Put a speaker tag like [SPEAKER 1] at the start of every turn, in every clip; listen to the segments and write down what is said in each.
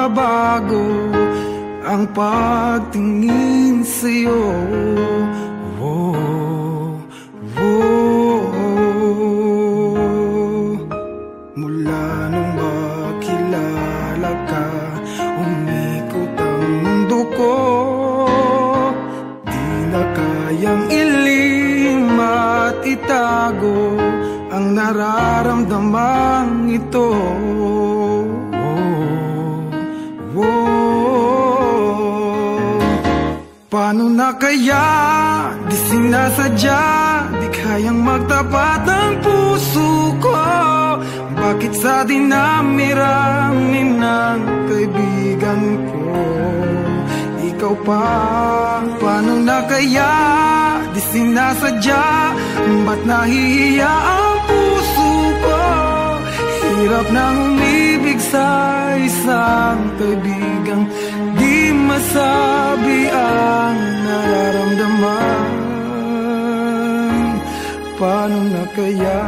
[SPEAKER 1] magbabago ang pagtingin sa'yo. Mula nung makilala ka, umikot ang mundo ko. Di na kayang ilim at itago ang nararamdamang ito. Paano na kaya, di sinasadya, di kayang magtapat ang puso ko. Bakit sa dinami-rami ng kaibigan ko, ikaw pa? Paano na kaya, di sinasadya, ba't nahihiya ang puso ko? Hirap nang umibig sa isang kaibigang di masabi ang nararamdaman. Paano na kaya?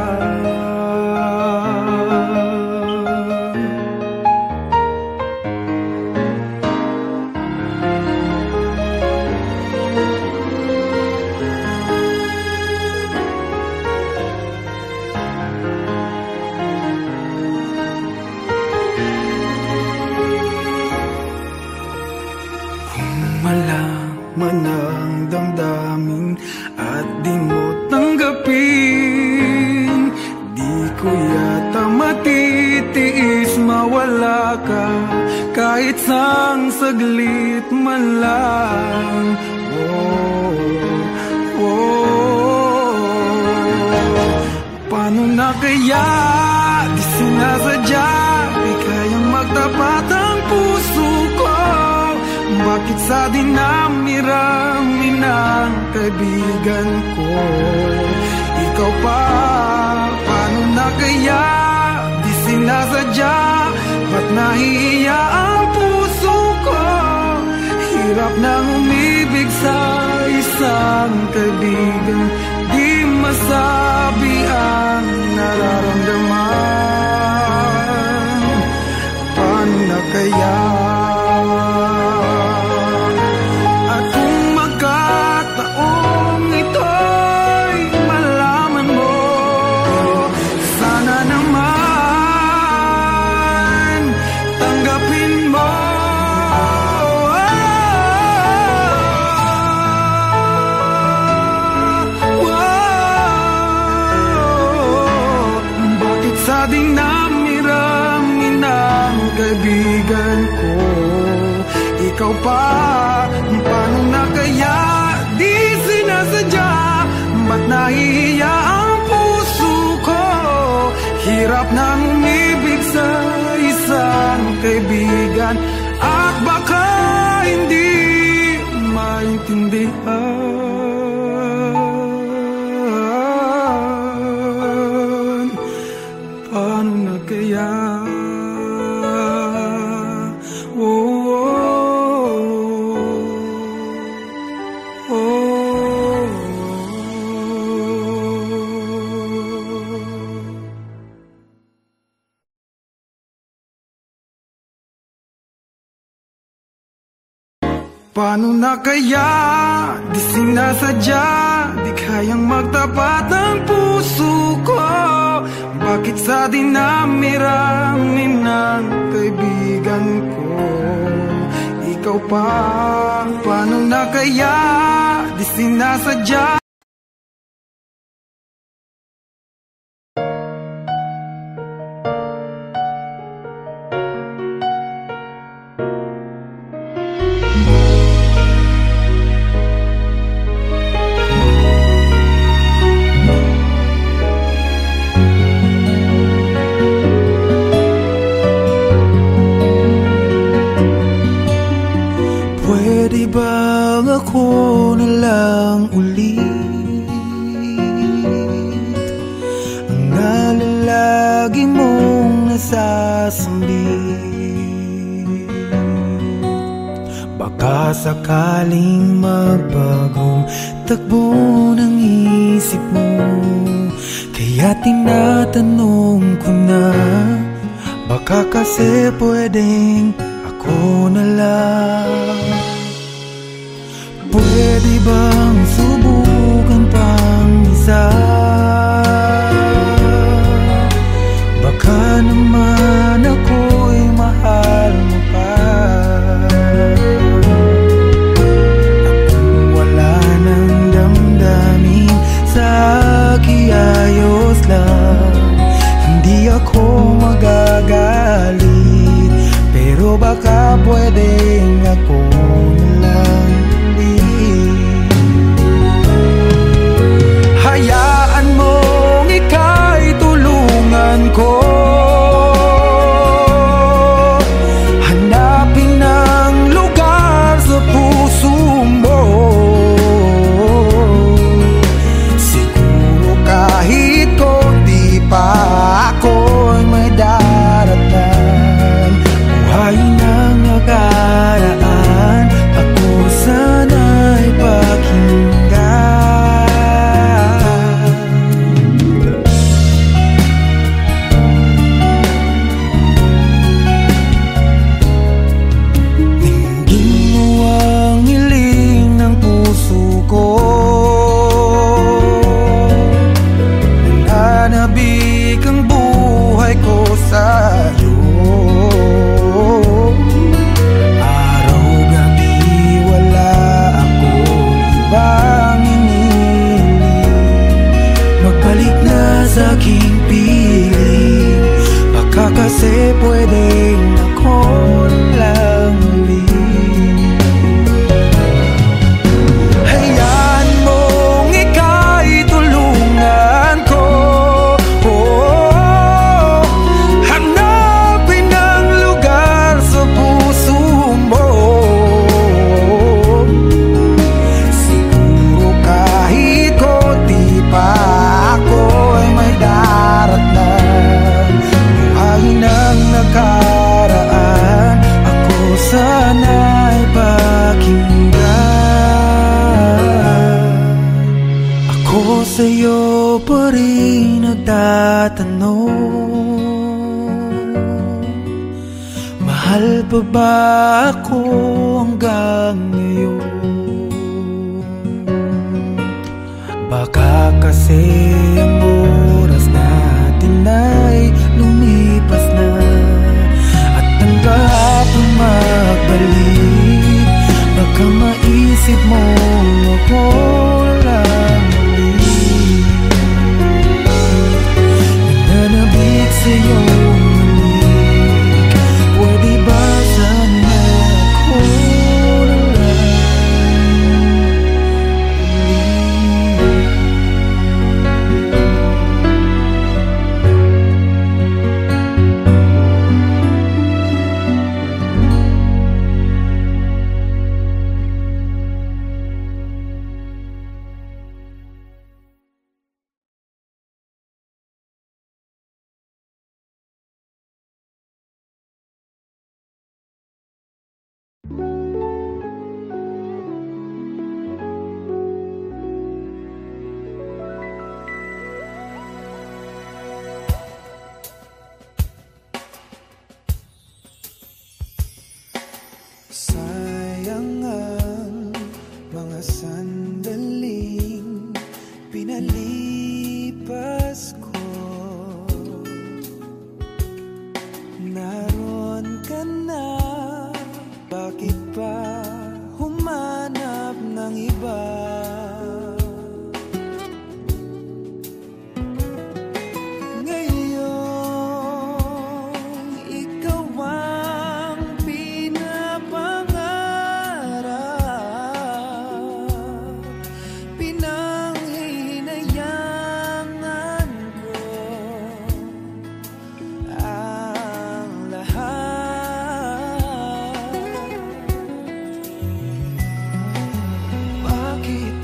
[SPEAKER 1] Malaman ang damdamin at di mo tanggapin, di ko yata matitiis mawala ka kahit sang saglit man lang. Paano na kaya, di sinasadya, di kayang magtapat ang puso ko. Bakit sa dinami-rami ng kaibigan ko, ikaw pa? Paano na kaya, di sinasadya, ba't nahihiya ang puso ko? Hirap nang umibig sa isang kaibigan, di masabi ang nararamdaman. Paano na kaya? Sa dinami-rami ng kaibigan ko, ikaw pa? Paano na kaya, di sinasadya, ba't nahihiya ang puso ko? Hirap nang umibig sa isang kaibigan at baka hindi maintindihan. Paano na kaya? Paano na kaya, di sinasadya, di kayang magtapat ang puso ko. Bakit sa dinami-rami ng kaibigan ko, ikaw pa? Paano na kaya, di sinasadya. Pwede bang ako na lang ulit ang nalalagi mong nasasambit? Baka sakaling magbagong takbo ng isip mo, kaya tinatanong ko na, baka kasi pwedeng ako ako na lang. Pwede bang subukan pang isa? Baka naman ako'y mahal mo pa. Akong wala nang damdamin, sa ayos lang. Hindi ako magagalit, pero baka pwedeng ako na lang ulit. Hayaan mong ika'y tulungan ko, hanapin ang lugar sa puso mo. Siguro kahit konti pa ako'y may daratan. Buhayin ang nakaraan, ako sana'y pakinggan. Tingin mo ang hiling ng puso ko, nananabik ang buhay ko sa'yo. Araw-gabi wala akong ibang iniling, magbalik na sa aking piling. Baka kasi pwedeng ako lang ulit. Hayaan mong ika'y tulungan ko, hanapin ang lugar sa puso mo. Siguro kahit konti pa ako'y may daratan. Buhayin ang nakaraan, ako sana'y pakinggan. Ako sa'yo pa rin nagtatanong, mahal pa ba ako hanggang ngayon? Baka kasi ang oras natin ay lumipas na, at ang kahapon magbalik. Baka maisip mo ako lang ulit, nananabik sa'yo ulit. Pwede ba sana ako na lang ulit? Sayang ang mga sandaling pinalipas ko. Naroon ka na, bakit pa humanap ng iba? Bakit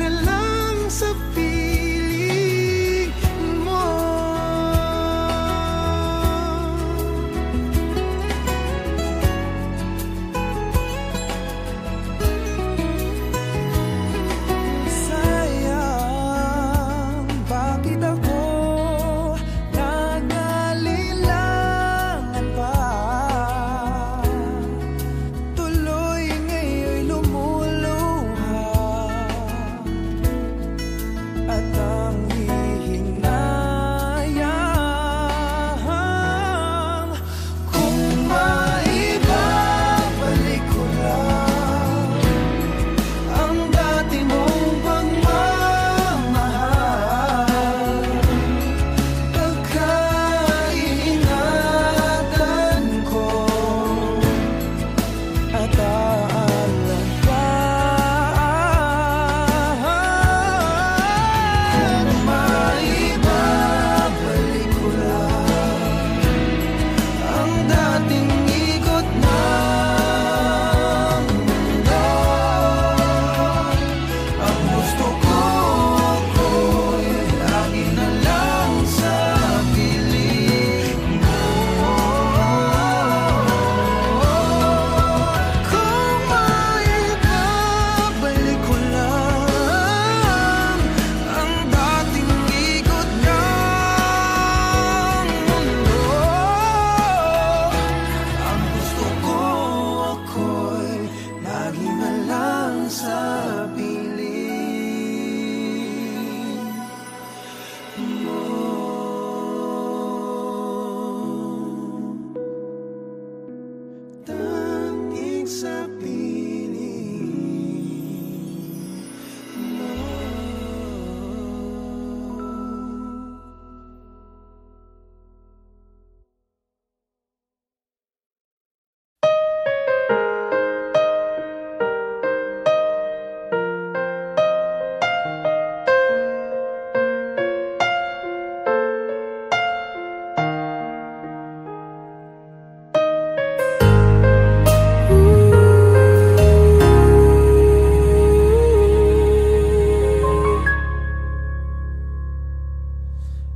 [SPEAKER 1] na lang sa piling mo. Sayang, bakit ako nangalilangan pa? Tuloy ngayon'y lumuluha at ang hihinayang kung maibabalik ko lang ang dati mong pagmamahal. Pagkaingatan ko at aalat pa. Kung maibabalik ko lang ang dating ikot ng mundo, ang gusto ko ako'y lagi na lang sa piling mo. Kung maibabalik ko lang ang dating ikot ng mundo, ang gusto ko ako'y lagi na lang sa piling mo. Tanging sa piling mo.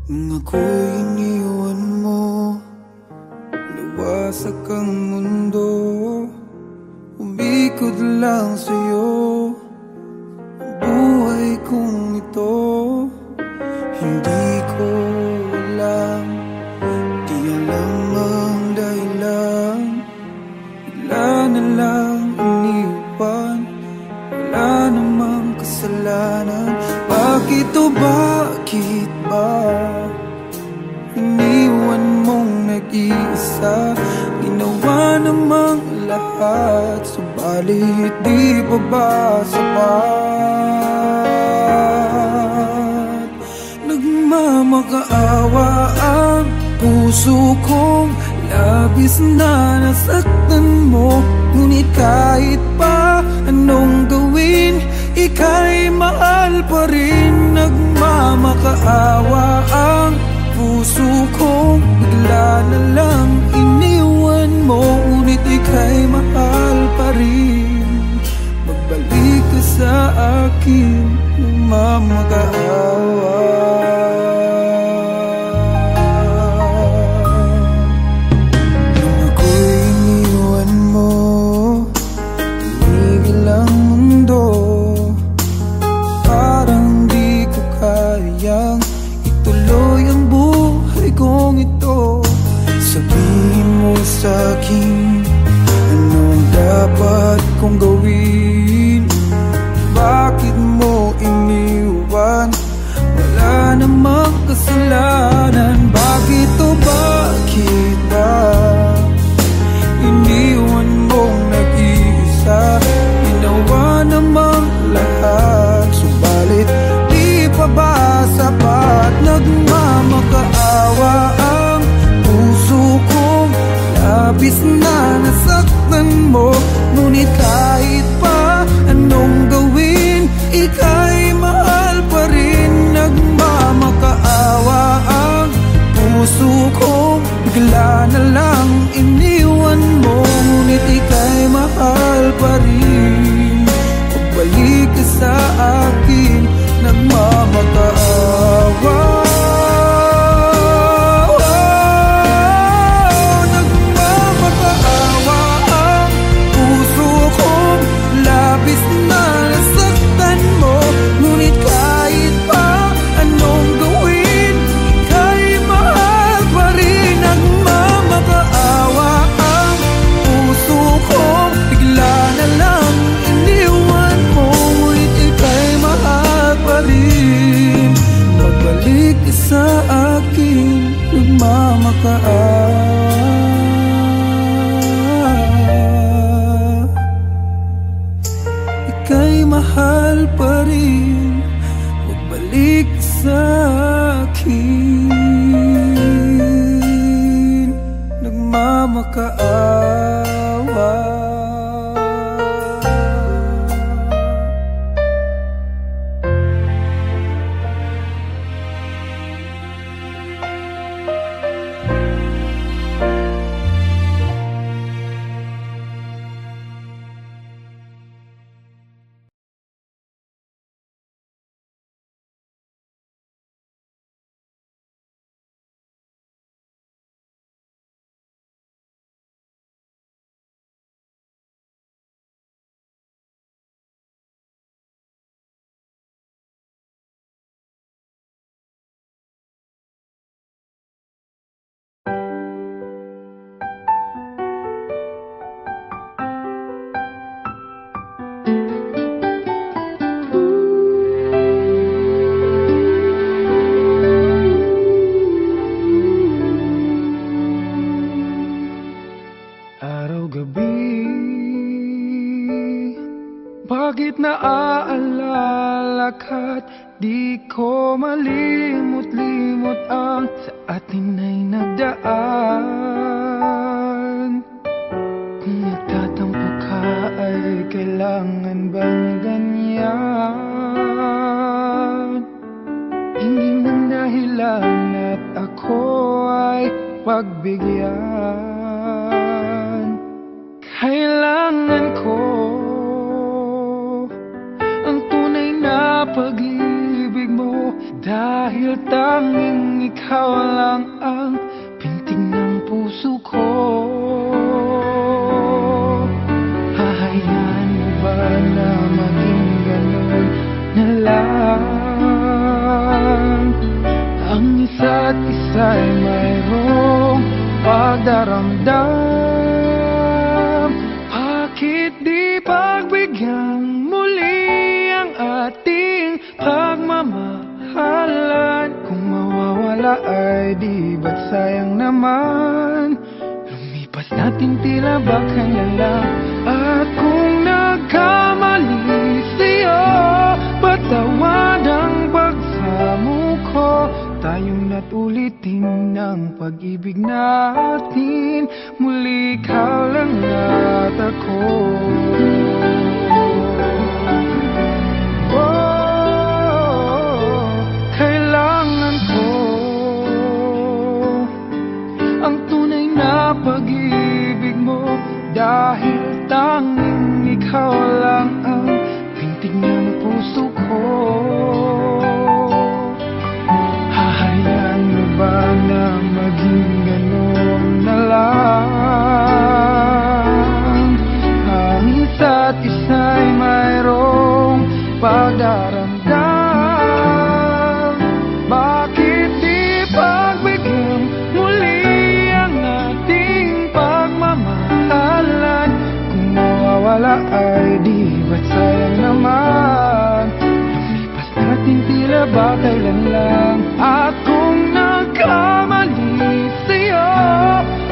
[SPEAKER 1] Nung ako'y iniwan mo, luwasak ang mundo, umikot lang sa'yo ang buhay kong ito. Hindi ko alam, di alam ang dahilan, bigla na lang iniwan, wala namang kasalanan. Bakit o bakit ba iniwan mong nag-iisa? Ginawa namang lahat, subalit di pa ba sapat? Nagmamakaawa ang puso kong labis na nasaktan mo, ngunit kahit pa anong gawin, ika'y mahal pa rin. Nagmamakaawa ang puso kong bigla na lang iniwan mo, ngunit ika'y mahal pa rin. Magbalik ka sa akin, nagmamakaawa. Nung ako'y iniwan mo, tumigil ang mundo, parang di ko kayang ituloy ang buhay kong ito. Sabihin mo sa'kin, anong dapat kong gawin? Bakit mo iniwan? Wala namang kasalanan. Bakit o bakit ba iniwan mong nag-iisa? Ginawa namang lahat, subalit di pa ba sapat? Nagmamakaawa ang puso kong labis na nasaktan mo, ngunit kahit pa anong gawin, ika'y mahal pa rin. Nagmamakaawa ang puso kong bigla na lang iniwan mo, ngunit ika'y mahal pa rin. Pagbalik ka sa akin, Ika'y mahal pa rin, magbalik sa akin, nagmamakaawa. Araw-gabi, bakit naaalala ka't di ko malimot-limot ang sa atin ay nagdaan? Kung nagtatampo ka ay kailangan bang ganyan? Hindi ng dahilan at ako ay pagbigyan. Kailangan ko ang tunay na pag-ibig mo, dahil tanging ikaw lang ang pintig ng puso ko. Hahayaan mo ba na maging ganun na lang? Ang isa't isa'y mayroong pagdaramdam. Bakit di pagbigyan muli ang ating pagmamahalan? Kung mawawala ay di ba't sayang naman? Lumipas natin tila ba kaya lang? At kung nagkamali sa'yo, patawad ang pagsamo ko. Tayong natulitin ng pag-ibig natin, muli ikaw lang at ako. Oh, kailangan ko ang tunay na pag-ibig mo, dahil tanging ikaw lang ang pintig ng puso ko. Hahayaan mo ba na maging ganun na lang? Ang isa't isa'y mayroong pagdaramdam. Bakit di pagbigyan muli ang ating pagmamahalan? Kung mawawala ay di ba't sayang naman? Lumipas natin tila ba kailan lang? At kung nagkamali sa'yo,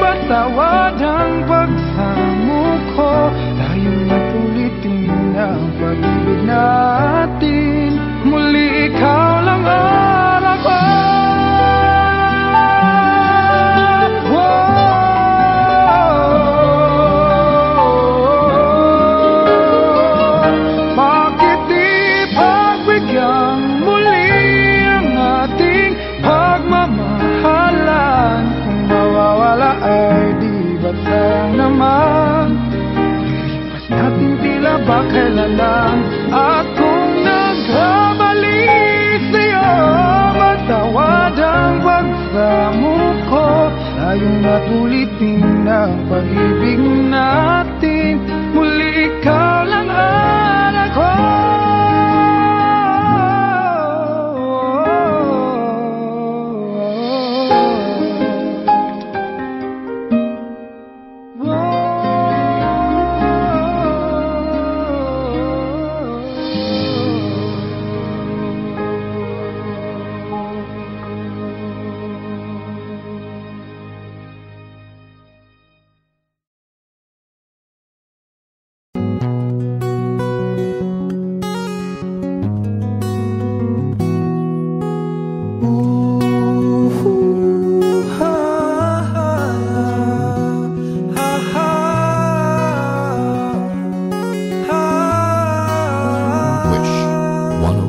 [SPEAKER 1] patawad ang pagsamo ko. Tayong natulitin ang pag-ibig natin,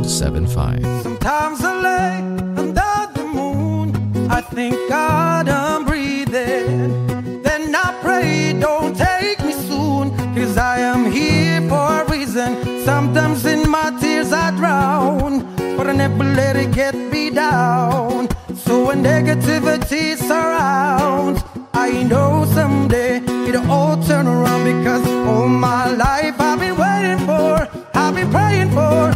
[SPEAKER 2] 107.5.
[SPEAKER 1] Sometimes I lay under the moon, I thank God I'm breathing. Then I pray, don't take me soon, 'cause I am here for a reason. Sometimes in my tears I drown, but I never let it get me down. So when negativity surrounds, I know someday it'll all turn around, because all my life I've been waiting for, I've been praying for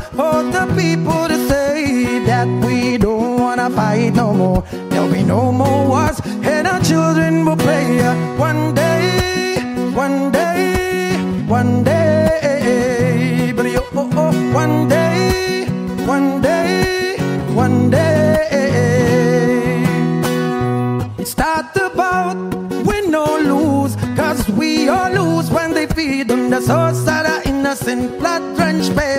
[SPEAKER 1] the people to say that we don't wanna fight no more. There'll be no more wars, and our children will pray. One day, one day, one day, but one day, one day, one day. It's not about win or lose, 'cause we all lose when they feed on the source of the innocent blood-drenched baby.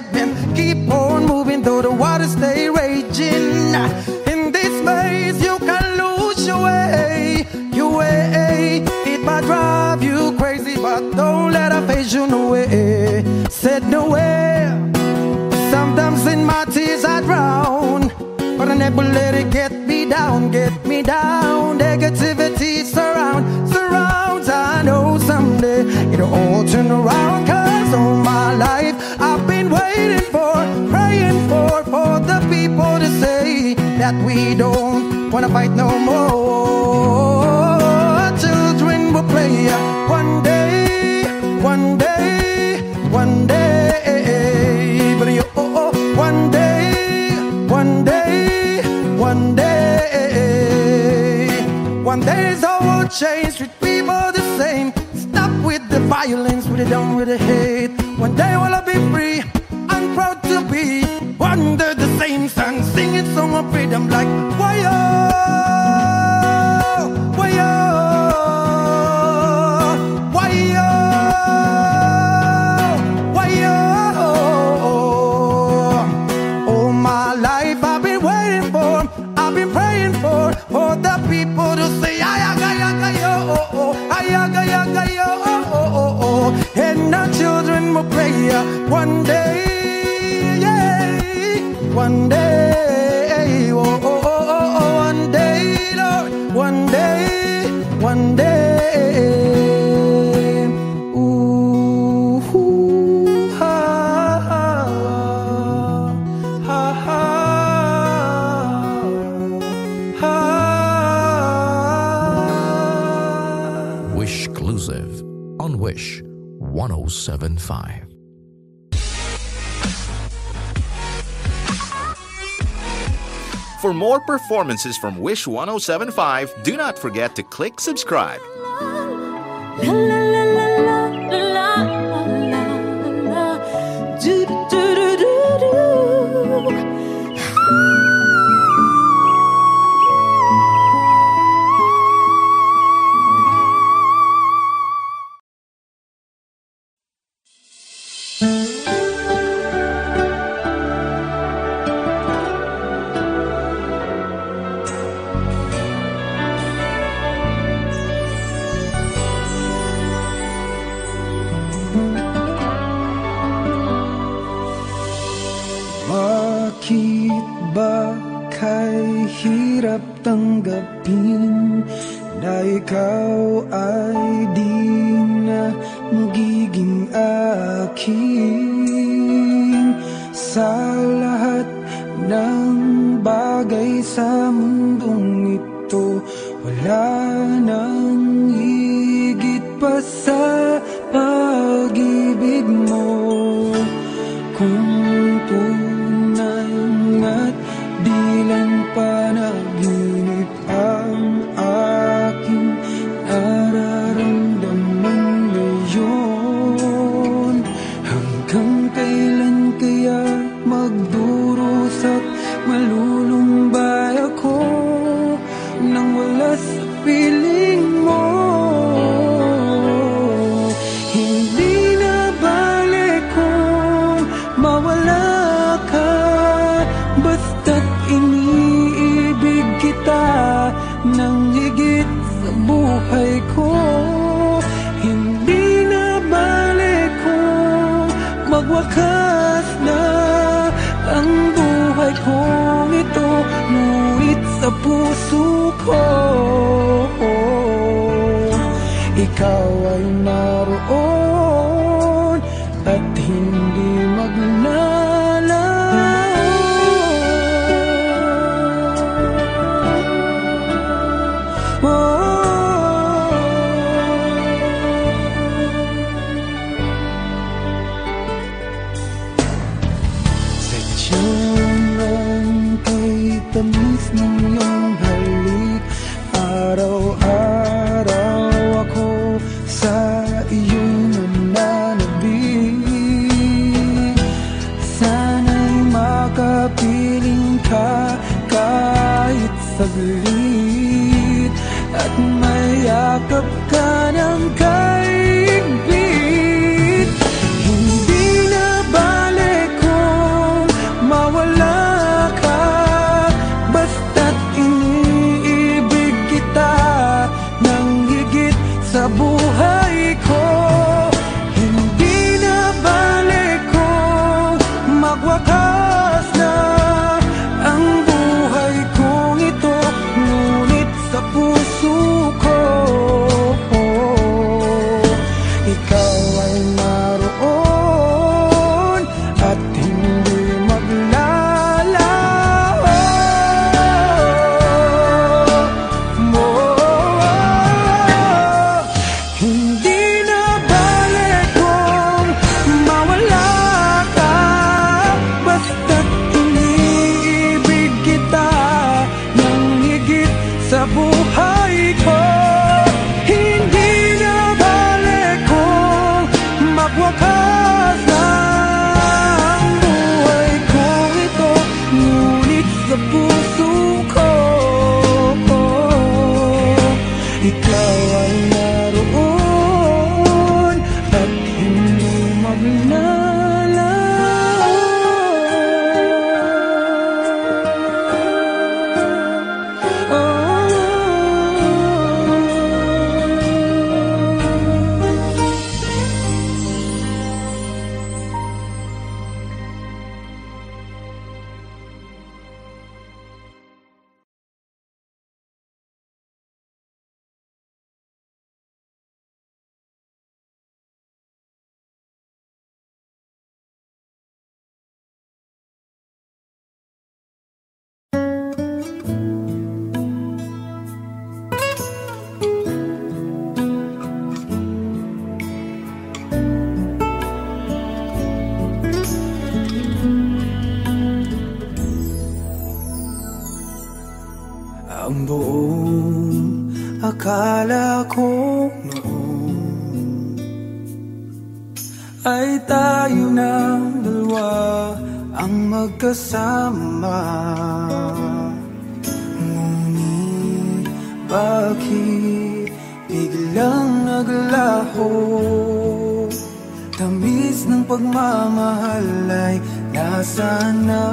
[SPEAKER 1] Keep on moving though the waters stay raging. In this maze you can lose your way, your way. It might drive you crazy, but don't let it phase you no way. Said no way. Sometimes in my tears I drown, but I never let it get me down, get me down. Negativity surrounds. I know someday it'll all turn around, 'cause all my life I've been waiting for, praying for the people to say that we don't wanna fight no more. Children will play one day, one day, one day, but one day, one day, one day. One day the world change, treat people the same. Stop with the violence, with it down with the hate. One day will I be free, I'm proud to be under the same sun, singing song of freedom like why-yo, why-yo, why-yo, why-yo. All my life I've been waiting for, I've been praying for the people to say ayaga-yaga-yo, ayaga-yaga-yo, and our children will pray one day, yeah, one day, one day, Lord, one day, one day. Ooh, ha, ha, ha, ha, ha.
[SPEAKER 2] Wish Exclusive on Wish 107.5.
[SPEAKER 3] For more performances from Wish 107.5, do not forget to click subscribe.
[SPEAKER 1] Bakit ba kay hirap tanggapin na ikaw ay di na magiging akin? Sa lahat ng bagay sa mundong ito, wala nang higit pa sa pag-ibig mo. Kung tunay nga't di lang panaginip ang aking nararamdaman ngayon, hanggang kailan kaya magdurusa at malulumbay ako nang wala sa piling buhay kong ito, ngunit sa puso ko ikaw ay naroon at hindi maglalaho. Sadyang kay tamis ng iyong halik, araw-araw ako sa iyong nananabik. Sana'y makapiling ka kahit saglit, at mayakap ka ng kaigpit. Hindi na bale kung mawala ka, basta't iniibig kita ng higit sa buhay ko. Hindi na bale kung magwakas na ang buhay kong ito, ngunit sa puso ko ikaw ay naroon at hindi maglalaho. Hindi na bale kung mawala ka, basta't iniibig kita ng higit sa buhay ko. Hindi na bale kung magwakas na ang buhay kong ito, ngunit sa puso ko ikaw ay naroon at hindi maglalaho. Ang buong akala ko noon ay tayo ng dalawa ang magkasama. Ngunit bakit biglang naglaho? Tamis ng pagmamahal ay nasaan na?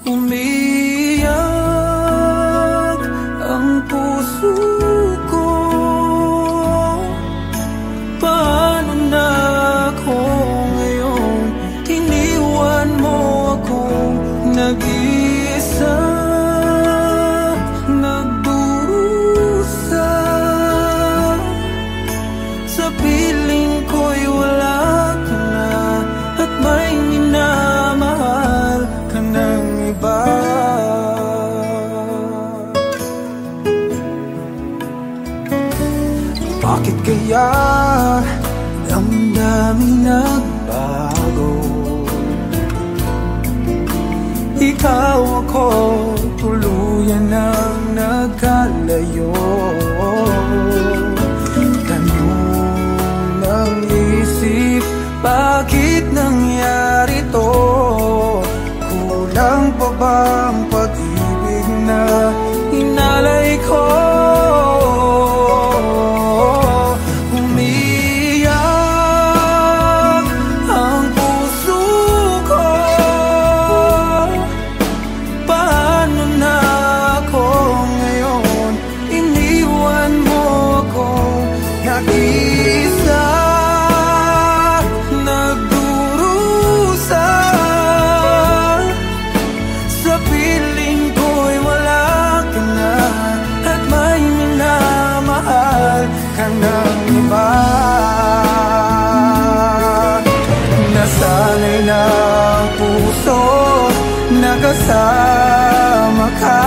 [SPEAKER 1] Umiyak ang puso ko, paano na ako ngayon? Iniwan mo akong nag-iisa, nagdurusa. Sa piling ko'y wala ka na, at may minamahal ka ng iba. Bakit kaya damdamin nagbago? Ikaw ako tuluyan ng nagkalayo. Tanong ng isip, bakit nangyari to? Kulang pa ba ang pag-ibig na inalay ko? Umiyak ang puso ko, paano na ako ngayon? Iniwan mo ako nag-isa, nag kasama ka.